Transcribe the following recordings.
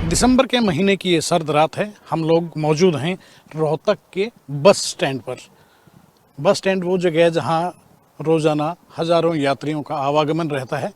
दिसंबर के महीने की ये सर्द रात है। हम लोग मौजूद हैं रोहतक के बस स्टैंड पर। बस स्टैंड वो जगह है जहाँ रोज़ाना हज़ारों यात्रियों का आवागमन रहता है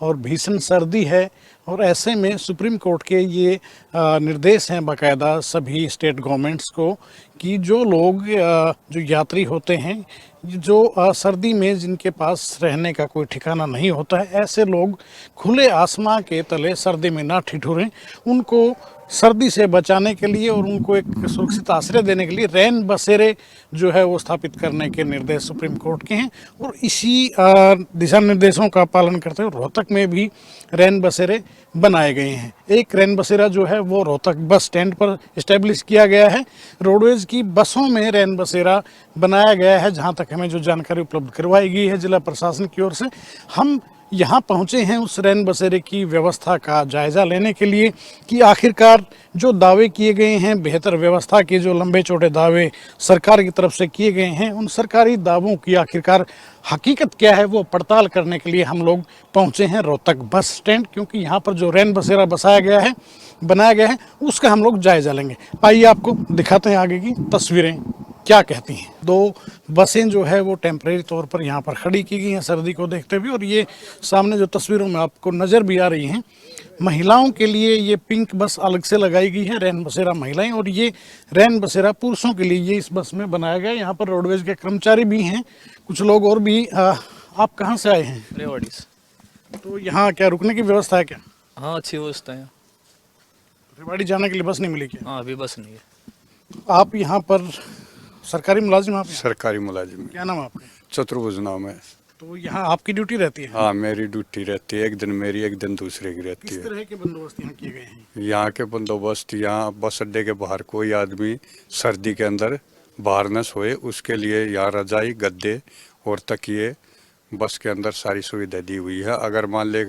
और भीषण सर्दी है। और ऐसे में सुप्रीम कोर्ट के ये निर्देश हैं बाकायदा सभी स्टेट गवर्नमेंट्स को कि जो लोग जो यात्री होते हैं, जो सर्दी में जिनके पास रहने का कोई ठिकाना नहीं होता है, ऐसे लोग खुले आसमां के तले सर्दी में ना ठिठुरें। उनको सर्दी से बचाने के लिए और उनको एक सुरक्षित आश्रय देने के लिए रैन बसेरे जो है वो स्थापित करने के निर्देश सुप्रीम कोर्ट के हैं। और इसी दिशा निर्देशों का पालन करते हुए रोहतक में भी रैन बसेरे बनाए गए हैं। एक रैन बसेरा जो है वो रोहतक बस स्टैंड पर इस्टेब्लिश किया गया है। रोडवेज की बसों में रैन बसेरा बनाया गया है, जहां तक हमें जो जानकारी उपलब्ध करवाई गई है जिला प्रशासन की ओर से। हम यहाँ पहुँचे हैं उस रैन बसेरे की व्यवस्था का जायज़ा लेने के लिए कि आखिरकार जो दावे किए गए हैं, बेहतर व्यवस्था के जो लंबे चौड़े दावे सरकार की तरफ से किए गए हैं, उन सरकारी दावों की आखिरकार हकीकत क्या है वो पड़ताल करने के लिए हम लोग पहुँचे हैं रोहतक बस स्टैंड। क्योंकि यहाँ पर जो रैन बसेरा बनाया गया है उसका हम लोग जायज़ा लेंगे। आइए आपको दिखाते हैं आगे की तस्वीरें क्या कहती हैं। दो बसें जो है वो टेम्परेरी तौर पर यहाँ पर खड़ी की गई हैं सर्दी को देखते हुए। और ये सामने जो तस्वीरों में आपको नज़र भी आ रही हैं, महिलाओं के लिए ये पिंक बस अलग से लगाई गई है, रैन बसेरा महिलाएं, और ये रैन बसेरा पुरुषों के लिए ये इस बस में बनाया गया है। यहाँ पर रोडवेज के कर्मचारी भी हैं, कुछ लोग और भी। आप कहाँ से आए हैं? रेवाड़ी से। तो यहाँ क्या रुकने की व्यवस्था है क्या? हाँ, अच्छी व्यवस्था है। रेवाड़ी जाने के लिए बस नहीं मिली क्या? हाँ, अभी बस नहीं है। आप यहाँ पर सरकारी मुलाजिम? आप सरकारी मुलाजिम। क्या नाम है आपका? चतुर्भुज नाम है। तो यहाँ आपकी ड्यूटी रहती है? हाँ, मेरी ड्यूटी रहती है। एक दिन मेरी, एक दिन दूसरे की रहती किस है। तरह के बंदोबस्त यहाँ किए गए हैं? यहाँ के बंदोबस्त, यहाँ बस अड्डे के बाहर कोई आदमी सर्दी के अंदर बाहर न सोए, उसके लिए यहाँ रजाई, गद्दे और तकिए बस के अंदर सारी सुविधा दी हुई है। अगर मान ले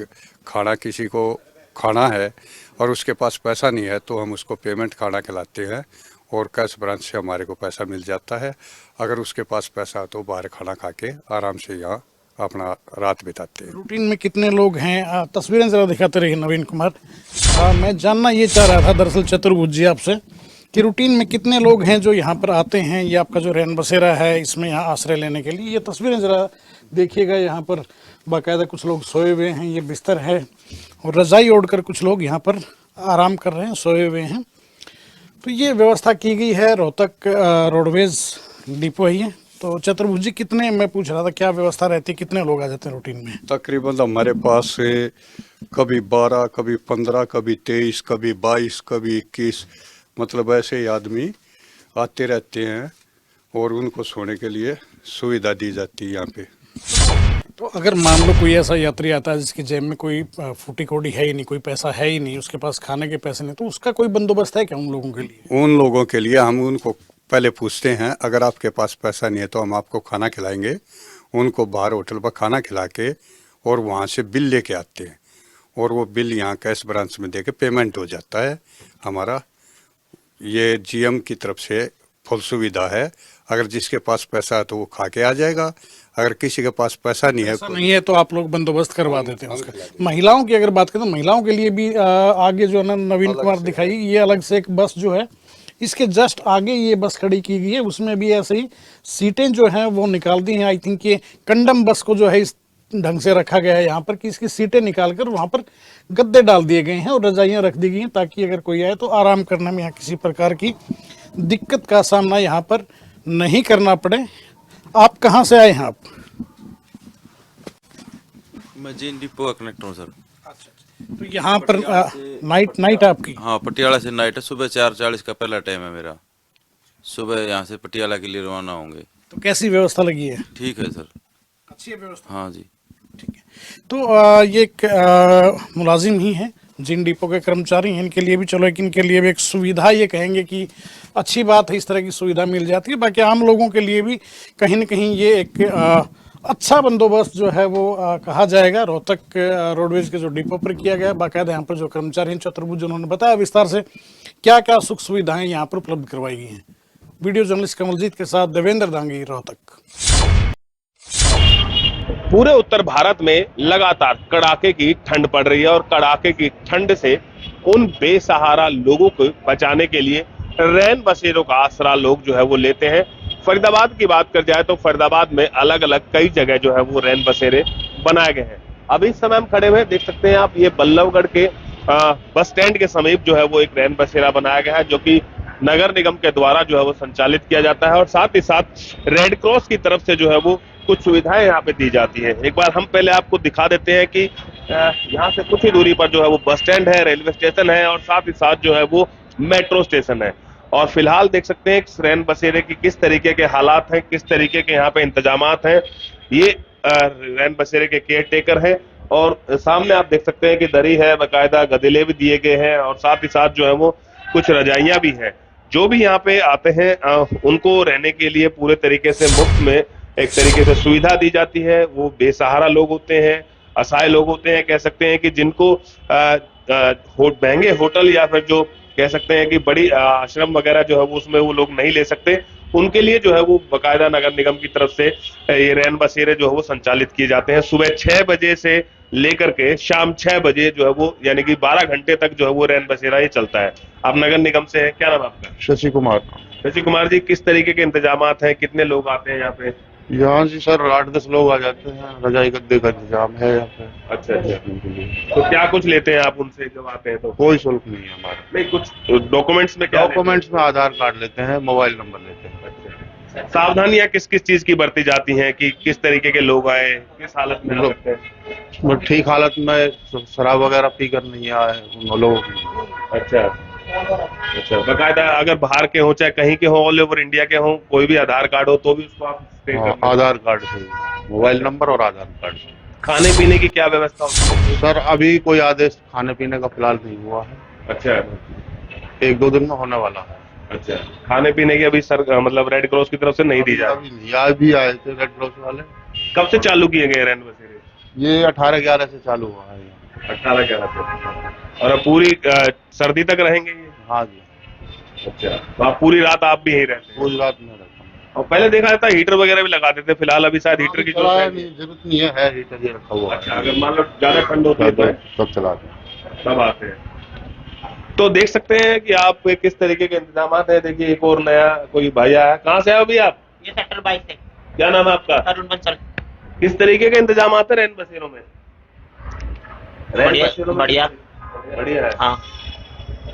खाना किसी को खाना है और उसके पास पैसा नहीं है तो हम उसको पेमेंट खाना खिलाते हैं और कैश ब्रांच से हमारे को पैसा मिल जाता है। अगर उसके पास पैसा है तो बाहर खाना खा के आराम से यहाँ अपना रात बिताते हैं। रूटीन में कितने लोग हैं? तस्वीरें जरा दिखाते रहिए नवीन कुमार। मैं जानना ये चाह रहा था दरअसल चतुर्भुज जी आपसे कि रूटीन में कितने लोग हैं जो यहाँ पर आते हैं। ये आपका जो रैन बसेरा है इसमें यहाँ आश्रय लेने के लिए, ये तस्वीरें ज़रा देखिएगा। यहाँ पर बाकायदा कुछ लोग सोए हुए हैं, ये बिस्तर है और रजाई ओढ़कर कुछ लोग यहाँ पर आराम कर रहे हैं, सोए हुए हैं। तो ये व्यवस्था की गई है रोहतक रोडवेज डिपो है। तो चतुर्भुज जी, कितने, मैं पूछ रहा था क्या व्यवस्था रहती है, कितने लोग आ जाते हैं रूटीन में? तकरीबन हमारे पास से कभी 12, कभी 15, कभी 23, कभी 22, कभी 21, मतलब ऐसे ही आदमी आते रहते हैं और उनको सोने के लिए सुविधा दी जाती है यहाँ पे। तो अगर मान लो कोई ऐसा यात्री आता है जिसकी जेब में कोई फूटी कौड़ी है ही नहीं, कोई पैसा है ही नहीं, उसके पास खाने के पैसे नहीं, तो उसका कोई बंदोबस्त है क्या उन लोगों के लिए? उन लोगों के लिए हम उनको पहले पूछते हैं, अगर आपके पास पैसा नहीं है तो हम आपको खाना खिलाएंगे। उनको बाहर होटल पर खाना खिला के और वहाँ से बिल लेके आते हैं और वो बिल यहाँ कैश ब्रांच में दे के पेमेंट हो जाता है। हमारा ये जीएम की तरफ से फुल सुविधा है। अगर जिसके पास पैसा है तो वो खा के आ जाएगा, अगर किसी के पास पैसा नहीं है तो आप लोग बंदोबस्त करवा देते हैं उसका। महिलाओं की अगर बात करें तो महिलाओं के लिए भी आगे जो है ना नवीन कुमार दिखाई, ये अलग से एक बस जो है इसके जस्ट आगे ये बस खड़ी की गई है, उसमें भी ऐसे ही सीटें जो हैं वो निकाल दी हैं। आई थिंक ये कंडम बस को जो है इस ढंग से रखा गया है यहाँ पर कि इसकी सीटें निकाल कर वहाँ पर गद्दे डाल दिए गए हैं और रजाइयाँ रख दी गई हैं ताकि अगर कोई आए तो आराम करने में यहाँ किसी प्रकार की दिक्कत का सामना यहाँ पर नहीं करना पड़े। आप कहाँ से आए हैं? आप? मैं जीन डिपो का कनेक्टर हूँ सर। अच्छा, तो यहाँ पर नाइट आपकी? हाँ, पटियाला से नाइट है। सुबह 4:40 का पहला टाइम है मेरा। सुबह यहाँ से पटियाला के लिए रवाना होंगे। तो कैसी व्यवस्था लगी है? ठीक है सर, अच्छी है व्यवस्था? हाँ जी, ठीक है। तो ये एक मुलाजिम ही है, जिन डिपो के कर्मचारी हैं, इनके लिए भी चलो एक इनके लिए भी एक सुविधा ये कहेंगे कि अच्छी बात है, इस तरह की सुविधा मिल जाती है। बाकी आम लोगों के लिए भी कहीं ना कहीं ये एक अच्छा बंदोबस्त जो है वो कहा जाएगा रोहतक रोडवेज के जो डिपो पर किया गया। बाकायदा यहाँ पर जो कर्मचारी हैं चतुर्भुज, उन्होंने बताया विस्तार से क्या क्या सुख सुविधाएं यहाँ पर उपलब्ध करवाई गई हैं। वीडियो जर्नलिस्ट कमलजीत के साथ देवेंद्र दांगी, रोहतक। पूरे उत्तर भारत में लगातार कड़ाके की ठंड पड़ रही है और कड़ाके की ठंड से उन बेसहारा लोगों को बचाने के लिए रैन बसेरों का आसरा लोग जो है वो लेते हैं। फरीदाबाद की बात कर जाए तो फरीदाबाद में अलग अलग कई जगह जो है वो रैन बसेरे बनाए गए हैं। अभी इस समय हम खड़े हुए देख सकते हैं आप, ये बल्लभगढ़ के बस स्टैंड के समीप जो है वो एक रैन बसेरा बनाया गया है, जो कि नगर निगम के द्वारा जो है वो संचालित किया जाता है और साथ ही साथ रेड क्रॉस की तरफ से जो है वो कुछ सुविधाएं यहाँ पे दी जाती है। एक बार हम पहले आपको दिखा देते हैं कि यहाँ से कुछ ही दूरी पर जो है वो बस स्टैंड है, रेलवे स्टेशन है और साथ ही साथ जो है वो मेट्रो स्टेशन है। और फिलहाल देख सकते हैं रैन बसेरे की किस तरीके के हालात हैं, किस तरीके के यहाँ पे इंतजामात हैं। ये रैन बसेरे के केयर टेकर हैं और सामने आप देख सकते हैं कि दरी है, बाकायदा गदेले भी दिए गए हैं और साथ ही साथ जो है वो कुछ रजाइयां भी हैं। जो भी यहाँ पे आते हैं उनको रहने के लिए पूरे तरीके से मुफ्त में एक तरीके से सुविधा दी जाती है। वो बेसहारा लोग होते हैं, असहाय लोग होते हैं, कह सकते हैं कि जिनको महंगे होटल या फिर जो कह सकते हैं कि बड़ी आश्रम वगैरह जो है वो उसमें वो लोग नहीं ले सकते, उनके लिए जो है वो बाकायदा नगर निगम की तरफ से ये रैन बसेरे जो है वो संचालित किए जाते हैं। सुबह 6 बजे से लेकर के शाम 6 बजे जो है वो यानी कि 12 घंटे तक जो है वो रैन बसेरा ये चलता है। आप नगर निगम से हैं, क्या नाम आपका? शशि कुमार। शशि कुमार जी, किस तरीके के इंतजामात हैं, कितने लोग आते हैं यहाँ पे? यहाँ जी सर 8-10 लोग आ जाते हैं, रजाई गद्दे का इंतजाम है यहाँ पे। अच्छा अच्छा। तो क्या कुछ लेते हैं आप उनसे जब आते हैं तो? कोई शुल्क नहीं है हमारा। नहीं, कुछ डॉक्यूमेंट्स में क्या डॉक्यूमेंट्स में आधार कार्ड लेते हैं, मोबाइल नंबर लेते हैं। अच्छा। सावधानियां किस किस चीज की बरती जाती हैं कि किस तरीके के लोग आए, किस हालत में आ सकते हैं? ठीक हालत में, शराब वगैरह पीकर नहीं आए उन लोगों की। अच्छा अच्छा। बाकायदा अगर बाहर के हो चाहे कहीं के हो, ऑल ओवर इंडिया के हो, कोई भी आधार कार्ड हो तो भी उसको आप आधार कार्ड से, मोबाइल नंबर और आधार कार्ड से। खाने पीने की क्या व्यवस्था होती है? सर अभी कोई आदेश खाने पीने का फिलहाल नहीं हुआ है। अच्छा। 1-2 दिन में होने वाला है। अच्छा। खाने पीने की अभी सर मतलब रेड क्रॉस की तरफ से नहीं दी जा रही? आज भी आए थे रेड क्रॉस वाले। कब से चालू किए गए रैन बसेरे? ये 18-11 से चालू हुआ है। 18-11 से। और अब पूरी सर्दी तक रहेंगे ये? हाँ जी। अच्छा, तो आप पूरी रात आप भी यही रहते हैं? पूरी रात में रहता हूँ। और पहले देखा जाता है हीटर वगैरह भी लगा देते, फिलहाल अभी शायद हीटर की जरूरत नहीं है, हीटर ये रखा हुआ है। अच्छा, अगर मान लो ज्यादा ठंड होती है तब चलाते हैं, तब आते हैं। तो देख सकते हैं कि आप किस तरीके के इंतजाम है। देखिए एक और नया कोई भाई आया। कहाँ से आए अभी आप? ये सेक्टर 22 से। क्या नाम है आपका? अरुण बंसल। किस तरीके के इंतजाम है रैन बसेरों में? बढ़िया बढ़िया है। हाँ,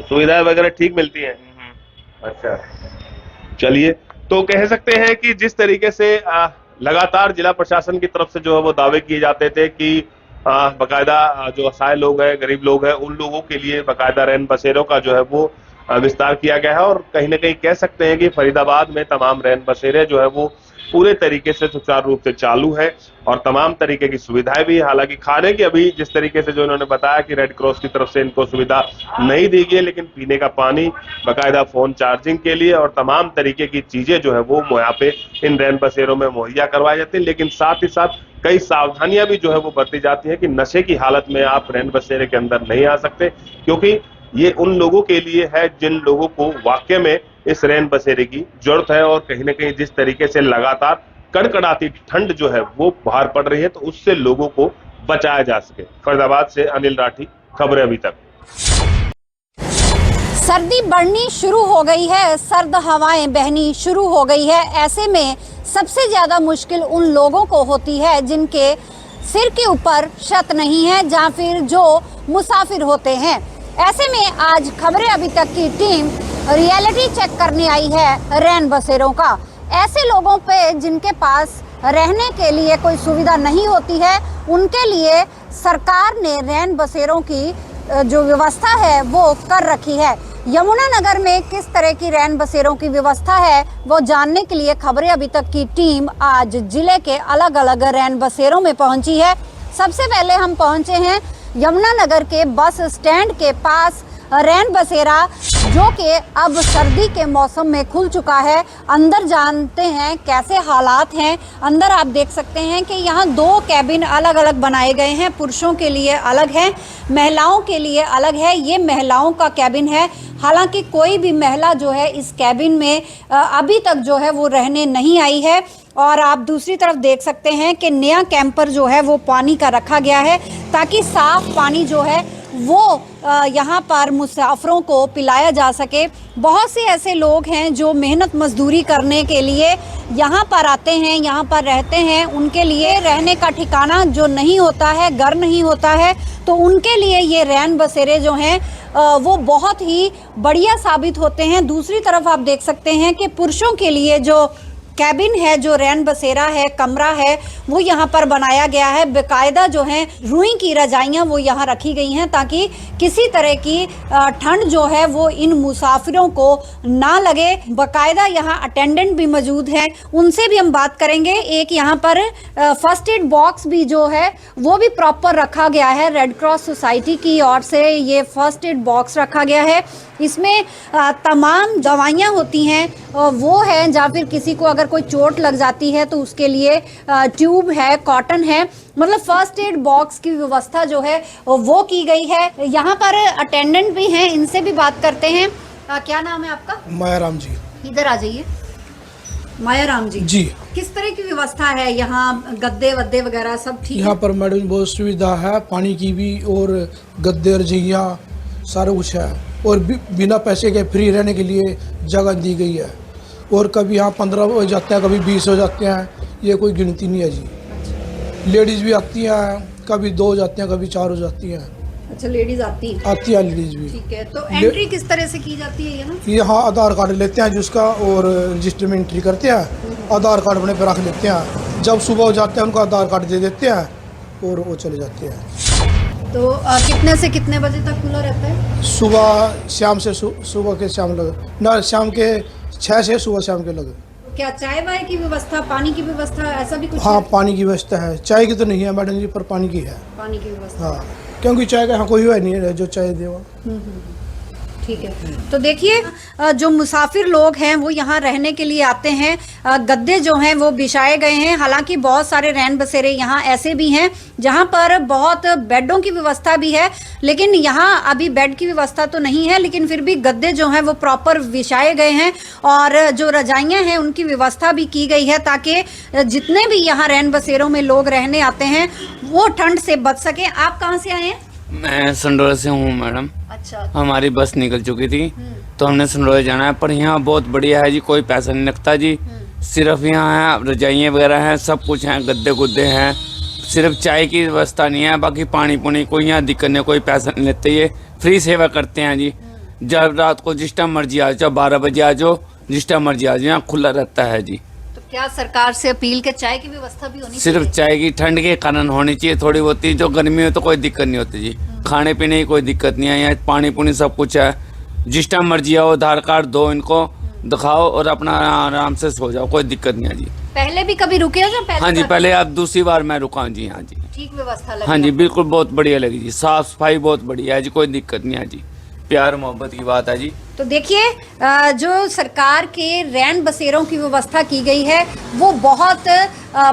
सुविधाएं वगैरह ठीक मिलती हैं? अच्छा, चलिए। तो कह सकते हैं कि जिस तरीके से लगातार जिला प्रशासन की तरफ से जो है वो दावे किए जाते थे कि बाकायदा जो असहाय लोग हैं, गरीब लोग हैं, उन लोगों के लिए बाकायदा रैन बसेरों का जो है वो विस्तार किया गया है। और कहीं ना कहीं कह सकते हैं कि फरीदाबाद में तमाम रैन बसेरे जो है वो पूरे तरीके से सुचारू रूप से चालू है और तमाम तरीके की सुविधाएं भी। हालांकि खाने की अभी जिस तरीके से जो इन्होंने बताया कि रेड क्रॉस की तरफ से इनको सुविधा नहीं दी गई, लेकिन पीने का पानी, बाकायदा फोन चार्जिंग के लिए और तमाम तरीके की चीजें जो है वो यहाँ पे इन रैन बसेरों में मुहैया करवाई जाती है। लेकिन साथ ही साथ कई सावधानियां भी जो है वो बरती जाती है कि नशे की हालत में आप रैन बसेरे के अंदर नहीं आ सकते, क्योंकि ये उन लोगों के लिए है जिन लोगों को वाकई में इस रैन बसेरे की जरूरत है। और कहीं ना कहीं जिस तरीके से लगातार कड़कड़ाती ठंड जो है वो बाहर पड़ रही है, तो उससे लोगों को बचाया जा सके। फरीदाबाद से अनिल राठी, खबरें अभी तक। सर्दी बढ़नी शुरू हो गई है, सर्द हवाएं बहनी शुरू हो गई है। ऐसे में सबसे ज्यादा मुश्किल उन लोगों को होती है जिनके सिर के ऊपर छत नहीं है, या फिर जो मुसाफिर होते हैं। ऐसे में आज खबरें अभी तक की टीम रियलिटी चेक करने आई है रैन बसेरों का। ऐसे लोगों पे जिनके पास रहने के लिए कोई सुविधा नहीं होती है, उनके लिए सरकार ने रैन बसेरों की जो व्यवस्था है वो कर रखी है। यमुनानगर में किस तरह की रैन बसेरों की व्यवस्था है वो जानने के लिए खबरें अभी तक की टीम आज जिले के अलग अलग रैन बसेरों में पहुंची है। सबसे पहले हम पहुंचे हैं यमुनानगर के बस स्टैंड के पास रैन बसेरा, जो कि अब सर्दी के मौसम में खुल चुका है। अंदर जानते हैं कैसे हालात हैं। अंदर आप देख सकते हैं कि यहाँ 2 कैबिन अलग अलग बनाए गए हैं, पुरुषों के लिए अलग है, महिलाओं के लिए अलग है। ये महिलाओं का कैबिन है। हालांकि कोई भी महिला जो है इस कैबिन में अभी तक जो है वो रहने नहीं आई है। और आप दूसरी तरफ देख सकते हैं कि नया कैंपर जो है वो पानी का रखा गया है, ताकि साफ पानी जो है वो यहाँ पर मुसाफिरों को पिलाया जा सके। बहुत से ऐसे लोग हैं जो मेहनत मजदूरी करने के लिए यहाँ पर आते हैं, यहाँ पर रहते हैं। उनके लिए रहने का ठिकाना जो नहीं होता है, घर नहीं होता है, तो उनके लिए ये रैन बसेरे जो हैं वो बहुत ही बढ़िया साबित होते हैं। दूसरी तरफ आप देख सकते हैं कि पुरुषों के लिए जो कैबिन है, जो रैन बसेरा है, कमरा है, वो यहाँ पर बनाया गया है। बेकायदा जो है रुई की रजाइयाँ वो यहाँ रखी गई हैं ताकि किसी तरह की ठंड जो है वो इन मुसाफिरों को ना लगे। बाकायदा यहाँ अटेंडेंट भी मौजूद हैं, उनसे भी हम बात करेंगे। एक यहाँ पर फर्स्ट एड बॉक्स भी जो है वो भी प्रॉपर रखा गया है। रेड क्रॉस सोसाइटी की ओर से ये फर्स्ट एड बॉक्स रखा गया है। इसमें तमाम दवाइयाँ होती हैं, वो है, या फिर किसी को अगर कोई चोट लग जाती है तो उसके लिए ट्यूब है, कॉटन है, मतलब फर्स्ट एड बॉक्स की व्यवस्था जो है वो की गई है। यहाँ पर अटेंडेंट भी हैं, इनसे भी बात करते हैं। क्या नाम है आपका? मायाराम जी। इधर आ जाइए। मायाराम जी जी, किस तरह की व्यवस्था है यहाँ? गद्दे वद्दे वगैरह सब ठीक यहाँ है? पर मैडम बहुत सुविधा है, पानी की भी और गद्दे रजाइयाँ सारा कुछ है, और बिना पैसे के फ्री रहने के लिए जगह दी गई है। और कभी यहाँ 15 हो जाते हैं, कभी 20 हो जाते हैं, ये कोई गिनती नहीं है जी। लेडीज़ भी आती हैं, कभी 2 हो जाती हैं, कभी 4 हो जाती हैं। अच्छा, लेडीज आती है? आती है लेडीज़ भी। ठीक है, तो एंट्री किस तरह से की जाती है ये ना? यहाँ आधार कार्ड लेते हैं जिसका, और रजिस्टर में एंट्री करते हैं, आधार कार्ड अपने पे रख लेते हैं। जब सुबह हो जाते हैं उनको आधार कार्ड दे देते हैं और वो चले जाते हैं। तो कितने से कितने बजे तक खुला रहता है? सुबह शाम से सुबह के शाम लगे ना, शाम के 6 से सुबह शाम के लगे। क्या चाय वाय की व्यवस्था, पानी की व्यवस्था, ऐसा भी कुछ हाँ, है? पानी की व्यवस्था है। चाय की तो नहीं है मैडम जी, पर पानी की है। पानी की व्यवस्था, हाँ, क्योंकि चाय का यहाँ कोई है नहीं है जो चाय देवा। ठीक है। तो देखिए, जो मुसाफिर लोग हैं वो यहाँ रहने के लिए आते हैं। गद्दे जो हैं वो बिछाए गए हैं। हालांकि बहुत सारे रैन बसेरे यहाँ ऐसे भी हैं जहाँ पर बहुत बेडों की व्यवस्था भी है, लेकिन यहाँ अभी बेड की व्यवस्था तो नहीं है, लेकिन फिर भी गद्दे जो हैं वो प्रॉपर बिछाए गए हैं और जो रजाइयाँ हैं उनकी व्यवस्था भी की गई है ताकि जितने भी यहाँ रैन बसेरों में लोग रहने आते हैं वो ठंड से बच सके। आप कहाँ से आए हैं? मैं संडोरे से हूँ मैडम। अच्छा। हमारी बस निकल चुकी थी तो हमने संडोरे जाना है, पर यहाँ बहुत बढ़िया है जी, कोई पैसा नहीं लगता जी। सिर्फ यहाँ है रजाइयाँ वगैरह हैं, सब कुछ हैं, गद्दे गुद्दे हैं। सिर्फ चाय की व्यवस्था नहीं है, बाकी पानी पुनी कोई यहाँ दिक्कत नहीं, कोई पैसा नहीं लेते। ये फ्री सेवा करते हैं जी। जब रात को जिस टाइम मर्जी आ जाओ, 12 बजे आ जाओ, जिस टाइम मर्जी आ जाओ, यहाँ खुला रहता है जी। तो क्या सरकार से अपील के चाय की व्यवस्था भी होनी सिर्फ चाहिए? चाय की ठंड के कारण होनी चाहिए थोड़ी बहुत, जो गर्मी हो तो कोई दिक्कत नहीं होती जी। खाने पीने की कोई दिक्कत नहीं है, यहाँ पानी पुनी सब कुछ है। जिस टाइम मर्जी आओ, आधार कार्ड दो, इनको दिखाओ और अपना आराम से सो जाओ, कोई दिक्कत नहीं है जी। पहले भी कभी रुके हो? जो हाँ जी, पहले आप दूसरी बार मैं रुका हूँ जी। हाँ जी, ठीक व्यवस्था लगी? हाँ जी, बिल्कुल बहुत बढ़िया लगी जी। साफ सफाई बहुत बढ़िया है जी, कोई दिक्कत नहीं है जी। प्यार मोहब्बत की बात है जी। तो देखिए, जो सरकार के रैन बसेरों की व्यवस्था की गई है वो बहुत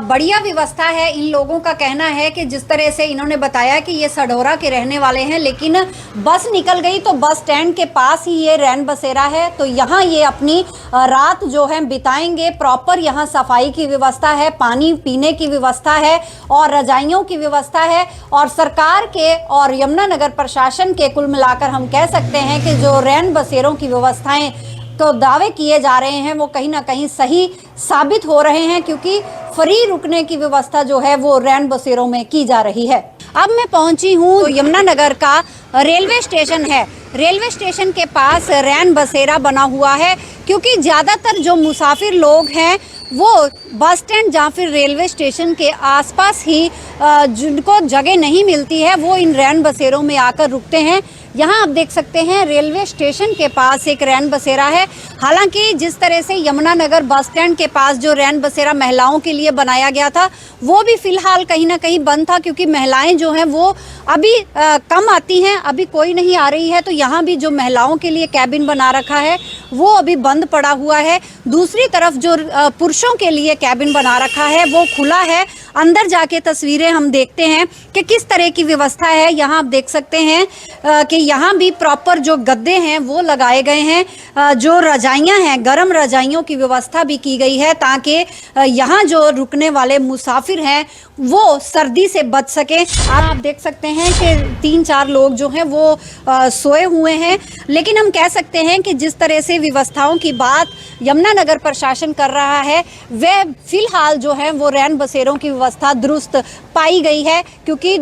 बढ़िया व्यवस्था है। इन लोगों का कहना है कि जिस तरह से इन्होंने बताया कि ये सढौरा के रहने वाले हैं, लेकिन बस निकल गई तो बस स्टैंड के पास ही ये रैन बसेरा है, तो यहाँ ये अपनी रात जो है बिताएंगे। प्रॉपर यहाँ सफाई की व्यवस्था है, पानी पीने की व्यवस्था है और रजाइयों की व्यवस्था है। और सरकार के और यमुनानगर प्रशासन के कुल मिलाकर हम कह सकते हैं कि जो रैन बसेरों की व्यवस्थाएं तो दावे किए जा रहे हैं वो कहीं ना कहीं सही साबित हो रहे हैं, क्योंकि फ्री रुकने की व्यवस्था जो है वो रैन बसेरों में की जा रही है। अब मैं पहुंची हूं तो यमुनानगर का रेलवे स्टेशन है। रेलवे स्टेशन के पास रैन बसेरा बना हुआ है, क्योंकि ज़्यादातर जो मुसाफिर लोग हैं वो बस स्टैंड या फिर रेलवे स्टेशन के आसपास ही जिनको जगह नहीं मिलती है वो इन रैन बसेरों में आकर रुकते हैं। यहाँ आप देख सकते हैं रेलवे स्टेशन के पास एक रैन बसेरा है। हालांकि जिस तरह से यमुनानगर बस स्टैंड के पास जो रैन बसेरा महिलाओं के लिए बनाया गया था वो भी फिलहाल कहीं ना कहीं बंद था, क्योंकि महिलाएं जो हैं वो अभी कम आती हैं, अभी कोई नहीं आ रही है। तो यहाँ भी जो महिलाओं के लिए कैबिन बना रखा है वो अभी बंद पड़ा हुआ है। दूसरी तरफ जो पुरुषों के लिए कैबिन बना रखा है वो खुला है। अंदर जाके तस्वीरें हम देखते हैं कि किस तरह की व्यवस्था है। यहाँ आप देख सकते हैं कि यहाँ भी प्रॉपर जो गद्दे हैं वो लगाए गए हैं, जो रजाइयाँ हैं, गर्म रजाइयों की व्यवस्था भी की गई है ताकि यहाँ जो रुकने वाले मुसाफिर हैं वो सर्दी से बच सके। आप देख सकते हैं कि 3-4 लोग जो हैं वो सोए हुए हैं, लेकिन हम कह सकते हैं कि जिस तरह से व्यवस्थाओं की बात यमुनानगर प्रशासन कर रहा है, वह फिलहाल जो है वो रैन बसेरों की व्यवस्था दुरुस्त पाई गई है, क्योंकि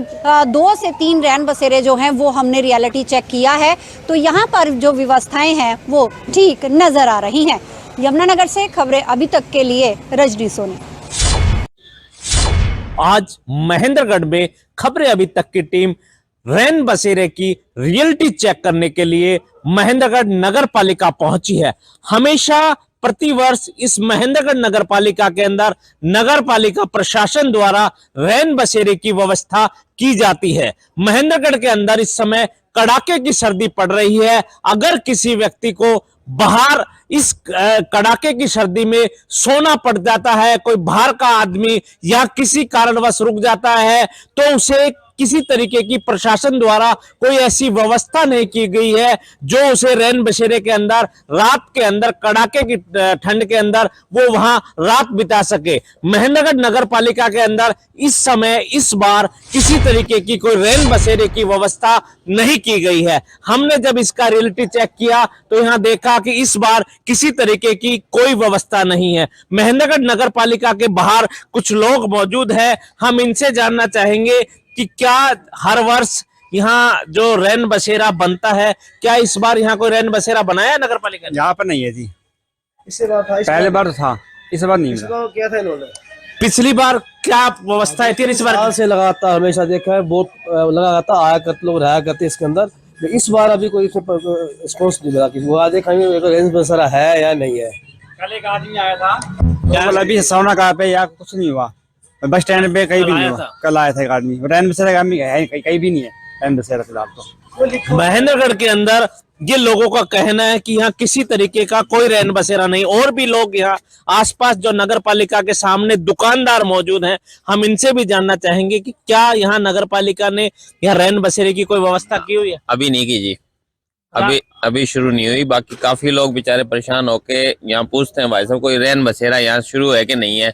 2 से 3 रैन बसेरे जो हैं वो हमने रियलिटी चेक किया है, तो यहाँ पर जो व्यवस्थाएं हैं वो ठीक नजर आ रही हैं। यमुनानगर से खबरें अभी तक के लिए रजनी सोनी। आज महेंद्रगढ़ में खबरें अभी तक की टीम रैन बसेरे की रियलिटी चेक करने के लिए महेंद्रगढ़ नगर पालिका पहुंची है। हमेशा प्रतिवर्ष इस महेंद्रगढ़ नगर पालिका के अंदर नगर पालिका प्रशासन द्वारा रैन बसेरे की व्यवस्था की जाती है। महेंद्रगढ़ के अंदर इस समय कड़ाके की सर्दी पड़ रही है। अगर किसी व्यक्ति को बाहर इस कड़ाके की सर्दी में सोना पड़ जाता है, कोई बाहर का आदमी या किसी कारणवश रुक जाता है, तो उसे किसी तरीके की प्रशासन द्वारा कोई ऐसी व्यवस्था नहीं की गई है जो उसे रैन बसेरे के अंदर रात के अंदर कड़ाके की ठंड के अंदर वो वहां रात बिता सके। महेंद्रगढ़ नगर पालिका के अंदर इस समय इस बार किसी तरीके की कोई रैन बसेरे की व्यवस्था नहीं की गई है। हमने जब इसका रियलिटी चेक किया तो यहाँ देखा कि इस बार किसी तरीके की कोई व्यवस्था नहीं है। महेंद्रगढ़ नगर पालिका के बाहर कुछ लोग मौजूद हैं, हम इनसे जानना चाहेंगे कि क्या हर वर्ष यहाँ जो रैन बसेरा बनता है, क्या इस बार यहाँ कोई रैन बसेरा बनाया है नगर पालिका ने? यहाँ पर नहीं है जी। इससे बात था, पहले बार तो था, इस बार नहीं मिला। क्या था इन्होंने पिछली बार क्या व्यवस्था थी? इस बार साल से लगातार हमेशा देखा है, बहुत लगातार आया करते लोग रहा करते इसके अंदर। इस बार अभी कोई रिस्पॉन्स नहीं मिला कि वो आज देखेंगे रेंज बसेरा है या नहीं है। कल एक आदमी आया था, अभी सोना कहाँ पे या कुछ नहीं हुआ, बस स्टैंड पे कहीं भी नहीं हुआ। कल आया था एक आदमी, रैन बसेरा कहीं भी नहीं है रैन बसेरा फिलहाल तो। महेंद्रगढ़ के अंदर ये लोगों का कहना है कि यहाँ किसी तरीके का कोई रैन बसेरा नहीं। और भी लोग यहाँ आसपास जो नगर पालिका के सामने दुकानदार मौजूद हैं, हम इनसे भी जानना चाहेंगे कि क्या यहाँ नगर पालिका ने यहाँ रैन बसेरे की कोई व्यवस्था की हुई है? अभी नहीं की जी, अभी शुरू नहीं हुई। बाकी काफी लोग बेचारे परेशान होके यहाँ पूछते हैं भाई साहब कोई रैन बसेरा यहाँ शुरू है कि नहीं है।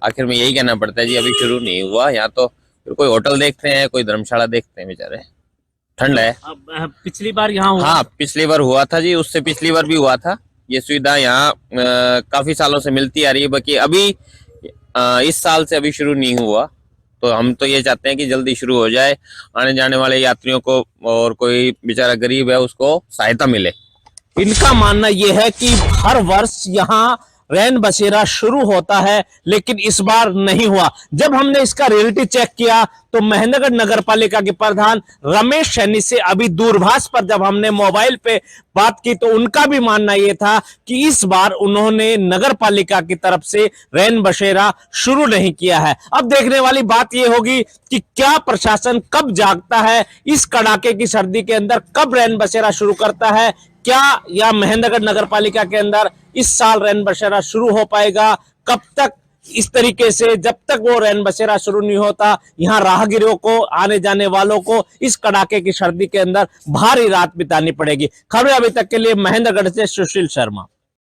आखिर में यही कहना पड़ता है जी अभी शुरू नहीं हुआ। यहाँ तो फिर कोई होटल देखते हैं, कोई धर्मशाला देखते हैं, बेचारे ठंड है। पिछली बार यहाँ हुआ? हाँ पिछली बार हुआ था जी, उससे पिछली बार भी हुआ था। ये सुविधा यहाँ काफी सालों से मिलती आ रही है, बाकी अभी इस साल से अभी शुरू नहीं हुआ। तो हम तो ये चाहते हैं कि जल्दी शुरू हो जाए, आने जाने वाले यात्रियों को और कोई बेचारा गरीब है उसको सहायता मिले। इनका मानना यह है कि हर वर्ष यहाँ रैन बसेरा शुरू होता है, लेकिन इस बार नहीं हुआ। जब हमने इसका रियलिटी चेक किया तो महेंद्रगढ़ नगर पालिका के प्रधान रमेश सैनी से अभी दूरभाष पर जब हमने मोबाइल पे बात की तो उनका भी मानना यह था कि इस बार उन्होंने नगर पालिका की तरफ से रैन बसेरा शुरू नहीं किया है। अब देखने वाली बात यह होगी कि क्या प्रशासन कब जागता है, इस कड़ाके की सर्दी के अंदर कब रैन बसेरा शुरू करता है। क्या या महेंद्रगढ़ नगर पालिका के अंदर इस साल रैन बसेरा शुरू हो पाएगा? कब तक इस तरीके से, जब तक वो रैन बसेरा शुरू नहीं होता, यहाँ राहगीरों को, आने जाने वालों को इस कड़ाके की सर्दी के अंदर भारी रात बितानी पड़ेगी। खबरें अभी तक के लिए महेंद्रगढ़ से सुशील शर्मा।